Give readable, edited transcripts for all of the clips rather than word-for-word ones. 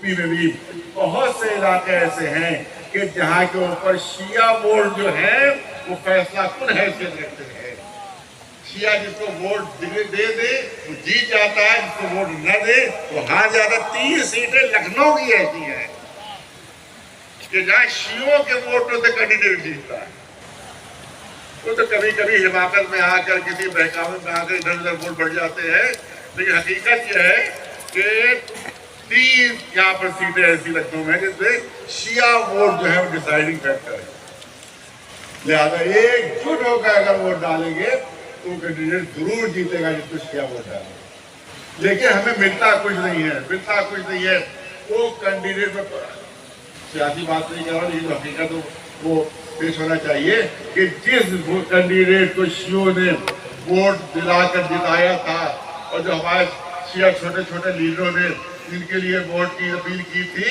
UP में भी बहुत से इलाके ऐसे हैं कि जहाँ के ऊपर शिया वोट जो है वो फैसला कुन हैसियत रखते हैं। शिया जिसको वोट दे वो जीत जाता है, जिसको वोट न दे वो हार जाता है। 3 सीटें लखनऊ की ऐसी हैं कि जहाँ शियों के वोटों से कैंडिडेट जीतता है। वो तो कभी कभी हिमाकत में आकर किसी बहकावे में आकर इधर उधर वोट बढ़ जाते हैं, लेकिन हकीकत यह है कि 3 यहाँ पर सीटें ऐसी लखनऊ में जिसमें शिया वोट जो है वो डिसाइडिंग फैक्टर है। लिहाजा एकजुट होकर अगर वोट डालेंगे तो कैंडिडेट जरूर जीतेगा जिसको शिया वोट डालेंगे। लेकिन हमें मिलता कुछ नहीं है, वो कैंडिडेट पर सियासी बात नहीं कर रहा, लेकिन हकीकत तो वो पेश होना चाहिए कि जिस कैंडिडेट को शियों ने वोट दिलाकर जिताया था और जो हमारे शिया छोटे छोटे लीडरों ने जिनके लिए वोट की अपील की थी,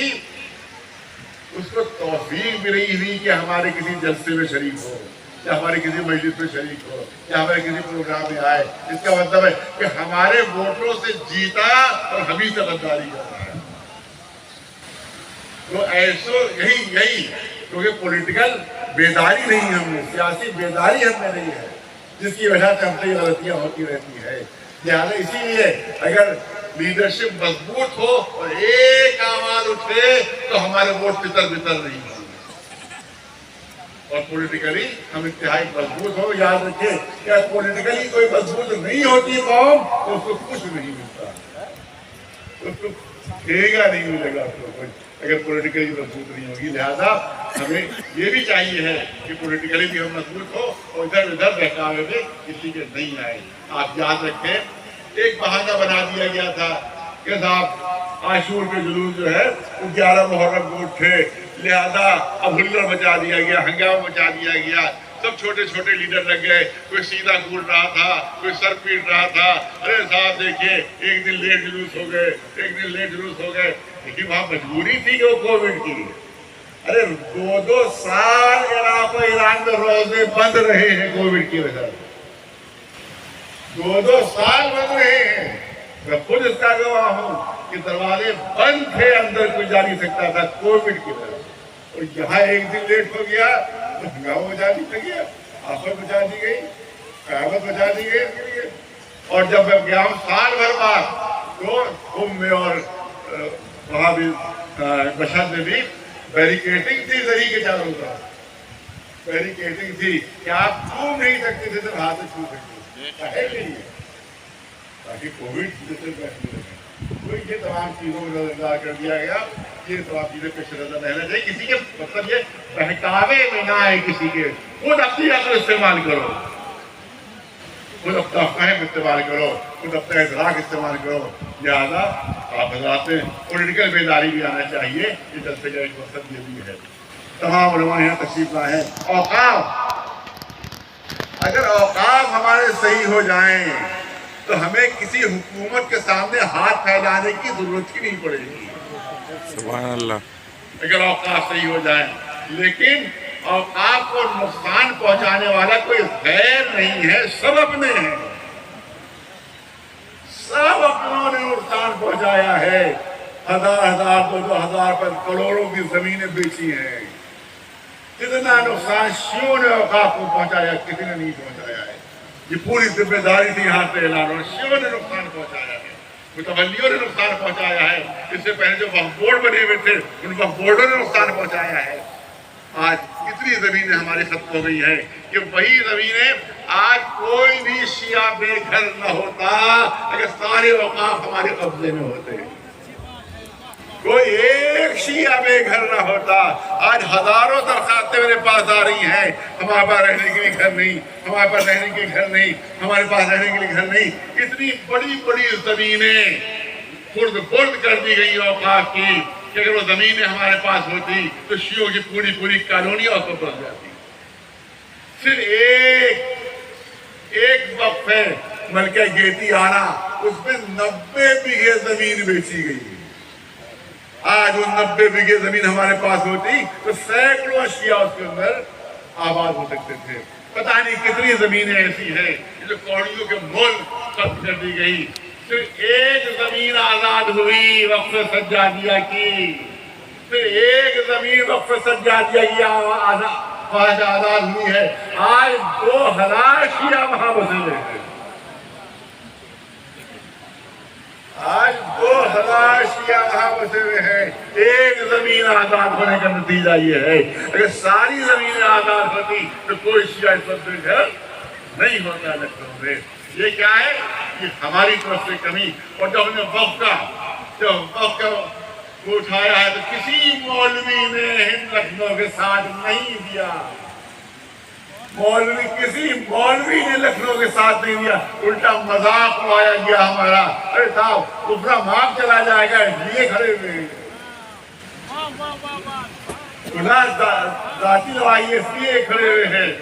उसको तौफीक भी नहीं हुई कि हमारे किसी जलसे में शरीक हो या हमारे किसी मजलिस में शरीक हो या हमारे किसी प्रोग्राम में आए। इसका मतलब है कि हमारे वोटों से जीता और हम ही से गद्दारी कर रहा है। तो ऐसो यही क्योंकि पॉलिटिकल बेदारी नहीं है हमने, सियासी बेदारी हमें नहीं है, जिसकी वजह से हमसे गलतियां होती रहती है। लिहाजा इसीलिए अगर लीडरशिप मजबूत हो और एक आवाज उठे तो हमारे वोट तितर बितर नहीं होंगे। और पॉलिटिकली हम इंतहाई मजबूत हो। याद रखें कि पॉलिटिकली कोई मजबूत नहीं होती कौम तो उसको कुछ नहीं मिलता, उसको देगा नहीं मिलेगा उसको अगर पॉलिटिकली मजबूत नहीं होगी। लिहाजा हमें ये भी चाहिए है कि पॉलिटिकली भी हम मजबूत हो और इधर उधर बहकावे में किसी के नहीं आए। आप याद रखें, एक बहाना बना दिया गया था कि साहब आशूर के जुलूस जो है वो 11 मुहर्रम को उठे, लिहाजा अब हुल्लड़ मचा दिया गया, हंगामा मचा दिया गया, सब छोटे छोटे लीडर लग गए, कोई सीधा कूद रहा था, कोई सर पीट रहा था। अरे साहब देखिए, एक दिन लेट जुलूस हो गए, लेकिन वहां मजबूरी थी कि वो कोविड की। अरे 2-2 साल ईरान में रोजे बंद रहे हैं कोविड की वजह से, 2-2 साल बंद रहे हैं। मैं खुद इसका गवाह हूं कि दरवाजे बंद थे, अंदर कोई जा नहीं सकता था कोविड की वजह से। और यहाँ एक दिन लेट हो गया तो हंगामा मचा दी गई, आफत मचा दी गई, कयामत मचा दी गई। और जब मैं गया हूँ साल भर बाद तो कुंभ में और वहाँ भी मशहद में भी बैरिकेटिंग थी, जरी के चारों तरफ बैरिकेटिंग थी कि आप छू नहीं सकते थे, सिर्फ हाथ से छू सकते थे ताकि कोविड कोई ये तमाम चीजों को नजरअंदाज कर दिया गया। ये तमाम चीजें पेश नजर रहना चाहिए। किसी के मतलब ये बहकावे में ना आए, किसी के खुद अपनी अकल इस्तेमाल करो, खुद अपना फहम इस्तेमाल करो, खुद अपना इदराक इस्तेमाल करो। लिहाजा आप हजरात में पॉलिटिकल बेदारी भी आना चाहिए। ये जलसे का एक मकसद ये भी है। तमाम उलमा यहाँ तशरीफ लाए हैं। अगर औकाफ हमारे सही हो जाएं तो हमें किसी हुकूमत के सामने हाथ फैलाने की जरूरत ही नहीं पड़ेगी। सुभान अल्लाह। अगर औकाफ सही हो जाए, लेकिन औकाफ को नुकसान पहुंचाने वाला कोई गैर नहीं है, सब अपने हैं, सब अपनों ने नुकसान पहुंचाया है। 1000-1000 2-2 पर करोड़ों की जमीनें बेची हैं। कितना नुकसान शियों ने औकाफ को पहुंचाया, किसी ने नहीं पहुंचाया है। ये पूरी जिम्मेदारी थी यहाँ पे ऐलान, और शियों ने नुकसान पहुंचाया है, मुतवल्लियों ने नुकसान पहुंचाया है। इससे पहले जो वक्फ बोर्ड बने हुए थे उन वक्फ बोर्डों ने नुकसान पहुंचाया है। आज कितनी जमीनें हमारी खत्म हो गई है कि वही जमीनें आज कोई भी शिया बेघर न होता अगर सारे औकाफ हमारे कब्जे में होते, कोई एक शिया बेघर न होता। आज हजारों दरखास्तें मेरे पास आ रही हैं, हमारे पास रहने के लिए घर नहीं, हमारे पास रहने के लिए घर नहीं, हमारे पास रहने के लिए घर नहीं। इतनी बड़ी बड़ी जमीनें खुर्द कर दी गई औकाफ की कि अगर वो जमीनें हमारे पास होती तो शियों की पूरी पूरी कॉलोनियां उसको बस जाती। सिर्फ एक वक्फ है मलका गेती आना, उसमें 90 बीघे जमीन बेची गई। आज वो 90 बीघे जमीन हमारे पास होती तो सैकड़ों शिया उसके अंदर आबाद हो सकते थे। पता नहीं कितनी जमीनें ऐसी हैं जो कौड़ियों के मोल खत्म कर दी गई। پھر ایک زمین آزاد ہوئی وقف سجادیہ کی، پھر ایک زمین وقف سجادیہ کی آزاد ہوئی ہے۔ آج 2000 شیعہ وہاں بسے ہوئے ہیں، آج 2000 شیعہ وہاں بسے ہوئے ہیں۔ ایک زمین آزاد ہونے کا نتیجہ یہ ہے، اگر ساری زمینیں آزاد ہوتی تو کوئی شیعہ اس وقت گھر نہیں ہوتا لکھنؤ میں۔ یہ کیا ہے؟ یہ ہماری طرف سے کمی۔ اور جب ہم نے وقف کا اٹھایا ہے تو کسی مولوی نے لکھنؤ کے ساتھ نہیں دیا، کسی مولوی نے لکھنؤ کے ساتھ نہیں دیا، الٹا مذاق اڑایا گیا ہمارا۔ ارے صاحب دوسرا معاف چلا جائے گا اس لیے کھڑے ہوئے ہیں، ذاتی لڑائی اس لیے کھڑے ہوئے ہیں،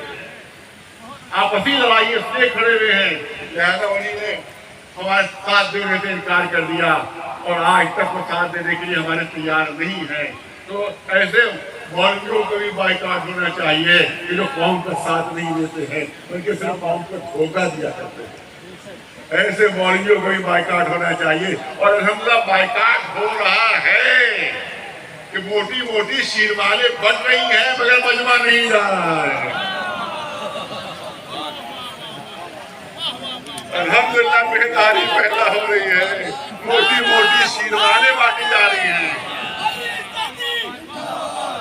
آپسی لڑائی اس لیے کھڑے ہوئے ہیں، لہذا انہوں نے ہمارے ساتھ دینے سے انکار کر دیا اور آج تک وہ ساتھ دینے کے لیے ہمارے تیار نہیں ہیں۔ تو ایسے مولویوں کو بھی بائیکاٹ ہونا چاہیے کہ جو قوم کا ساتھ نہیں دیتے ہیں بلکہ صرف قوم کو دھوکہ دیا کرتے ہیں، ایسے مولویوں کو بھی بائیکاٹ ہونا چاہیے۔ اور الحمدللہ بائیکاٹ ہو رہا ہے کہ موٹی موٹی شیروانیں بن رہی ہیں مگر مجمع نہیں جا رہا ہے۔ الحمدللہ بہتاری پیدا ہو رہی ہے، موٹی موٹی شیروانیں بانٹی جا رہی ہیں۔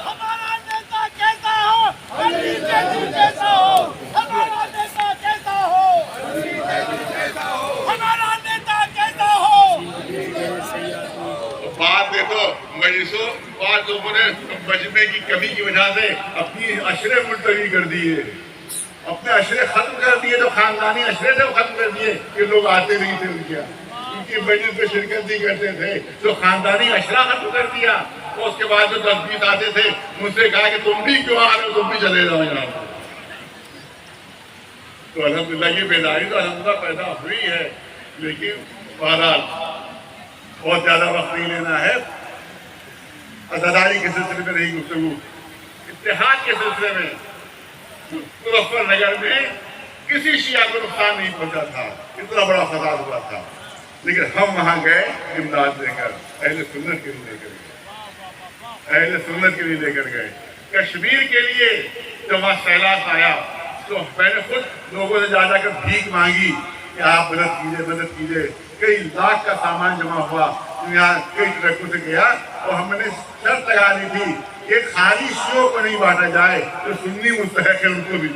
ہمارا نیتا کیسا ہو؟ علی جیسی جیسا ہو۔ ہمارا نیتا کیسا ہو؟ ہمارا نیتا کیسا ہو؟ بات دیکھو مجلسوں، بعض لوگوں نے مجمع کی کمی کی وجہ سے اپنی عشرے ملتوی کر دیے، اپنے عشرے ختم کر دیے، جو خاندانی عشرے تھے وہ ختم کر دیے کہ لوگ آتے نہیں تھے ان کی مجلس میں شرکت نہیں کرتے تھے، تو خاندانی عشرہ ختم کر دیا۔ اور اس کے بعد جو 10-20 آتے تھے ان سے کہا کہ تم بھی کیوں آ رہے ہو، تم بھی چلے جاؤ یہاں سے۔ تو الحمدللہ یہ بیداری تو الحمدللہ پیدا ہوئی ہے، لیکن بہرحال بہت زیادہ وقت نہیں لینا ہے۔ عزاداری کے سلسلے میں نہیں گفتگو، اتحاد کے سلسلے میں مظفر نگر میں کسی شیعہ کو نقصان نہیں پہنچا تھا، اتنا بڑا فساد ہوا تھا، لیکن ہم وہاں گئے امداد دے کر، اہل سنت کے لیے لے کر گئے، اہل سنت کے لیے لے کر گئے۔ کشمیر کے لیے جب وہاں سیلاب آیا تو میں نے خود لوگوں سے جا کر بھیک مانگی کہ آپ مدد کیجیے۔ کئی لاکھ کا سامان جمع ہوا، یہاں کئی ٹرکوں سے گیا اور ہم نے شرط لگا دی تھی کہ خالی شیعوں کو نہیں بانٹا جائے، تو سنی مستحق ہے ان کو بھی